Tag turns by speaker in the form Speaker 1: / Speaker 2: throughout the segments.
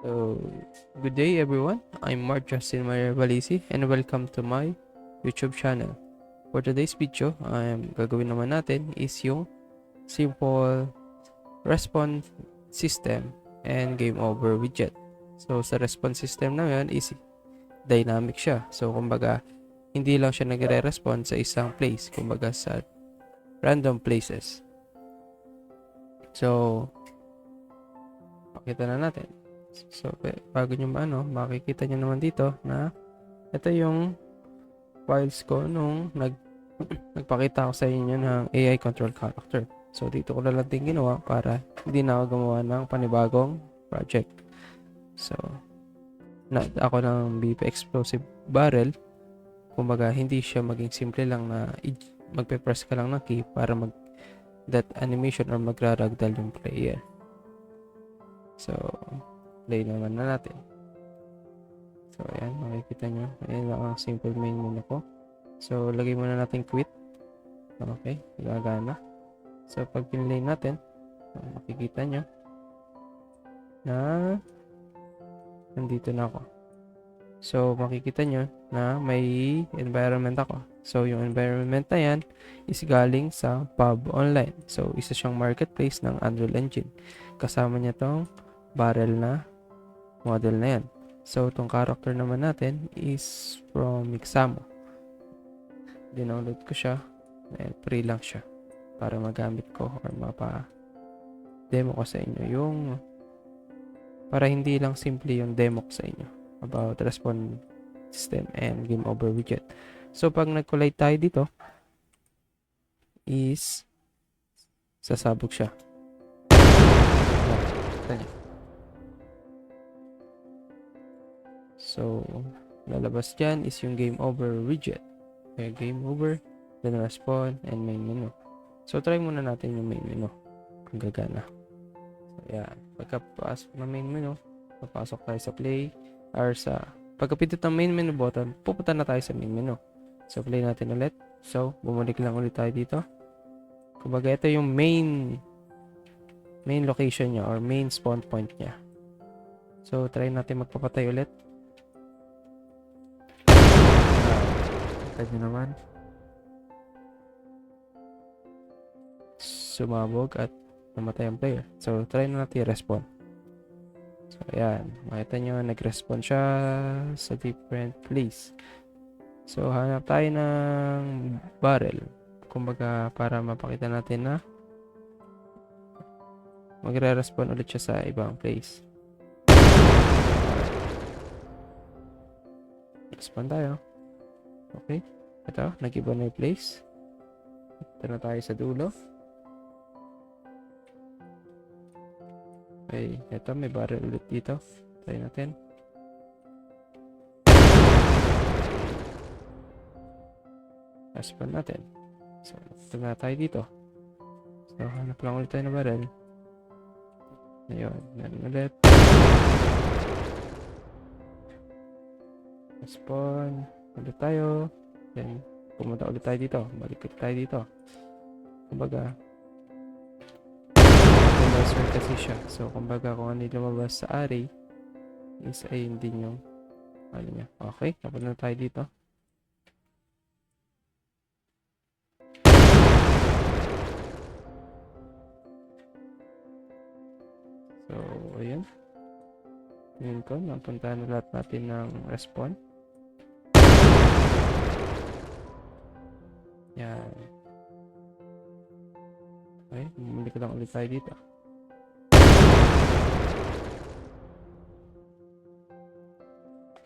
Speaker 1: So, good day everyone. I'm Mark Justin Maria Valisi and welcome to my YouTube channel. For today's video, gagawin naman natin is yung simple response system and game over widget. So, sa response system na yun is dynamic siya. So, kumbaga, hindi lang siya nagre-respond sa isang place. Kumbaga, sa random places. So, pakita na natin. So, bago nyo makikita nyo naman dito na ito yung files ko nung nagpakita ko sa inyo ng AI control character. So, dito ko na lang din ginawa para hindi na ako gumawa ng panibagong project. So, ako ng BP Explosive Barrel, kumbaga hindi siya maging simple lang na magpe-press ka lang ng key para that animation or magraragdal yung player. So, play naman na natin. So, ayan, makikita nyo. Ayan lang ang simple main menu ko. So, lagay muna natin quit. Okay, gagana. So, pag pinlay natin, makikita nyo na nandito na ako. So, makikita nyo na may environment ako. So, yung environment na yan is galing sa Pub Online. So, isa siyang marketplace ng Unreal Engine. Kasama niya tong barrel na model na yan. So, itong character naman natin is from Mixamo. Dinownload ko siya. Free lang siya. Para magamit ko or mapa-demo ko sa inyo. Para hindi lang simple yung demo ko sa inyo about response system and game over widget. So, pag nag-collide tayo dito, is sasabog siya. Kita niyo. So, lalabas dyan is yung game over widget. Okay, game over, then respawn, and main menu. So, try muna natin yung main menu. Kung gagana. So, yan. Pagkapasok ng main menu, papasok tayo sa play, or pagkapindot ng main menu button, pupunta na tayo sa main menu. So, play natin ulit. So, bumalik lang ulit tayo dito. Kumbaga, ito yung main location niya or main spawn point niya. So, try natin magpapatay ulit. Kita nyo naman. Sumabog at namatay ang player. So, try na natin i-respawn. So, ayan. Makita nyo, nag-respawn siya sa different place. So, hanap tayo ng barrel. Kumbaga, para mapakita natin na magre-respawn ulit siya sa ibang place. Respawn tayo. Okay. Ito, nag-iba na yung place. Ito na tayo sa dulo. Okay, ito may barrel ulit dito. Try natin. Respawn natin. So, ito na tayo dito. So, hanap lang ulit tayo na barrel. Ayun, meron ulit. Respawn. Ulit tayo. Then, pumunta ulit tayo dito. Balik ulit tayo dito. Kumbaga, randomizer kasi siya. So, kumbaga, kung ano yung lumabas sa array, is ayun din yung ano niya. Okay, napunta na tayo dito. So, ayun. Tingin ko, napunta na lahat natin ng respawn. Yan. Okay, bumalik lang ulit tayo dito.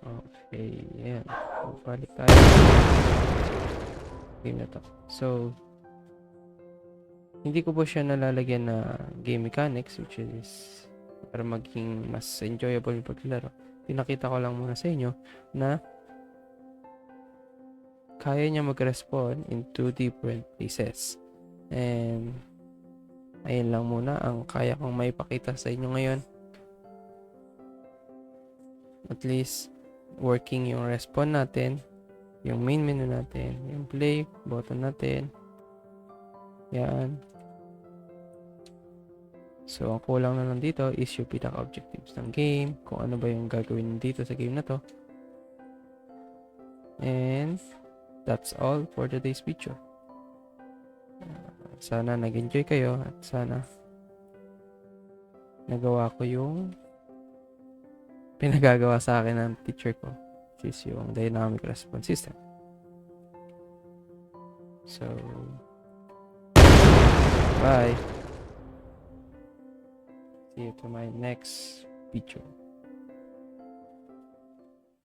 Speaker 1: Okay, yan. Balik tayo. Game na to. So, hindi ko po siya nalalagyan na game mechanics, which is para maging mas enjoyable yung paglaro. Pinakita ko lang muna sa inyo na kaya niya mag-respawn in 2 different places. And ayun lang muna ang kaya kong maipakita sa inyo ngayon. At least working yung respawn natin, yung main menu natin, yung play button natin. Yan. So, ang kulang na lang dito is yung pinaka-objectives ng game, kung ano ba yung gagawin dito sa game na to. And that's all for today's video. Sana nag-enjoy kayo at sana nagawa ko yung pinagagawa sa akin ng teacher ko, which is yung dynamic response system. So, bye. See you to my next video.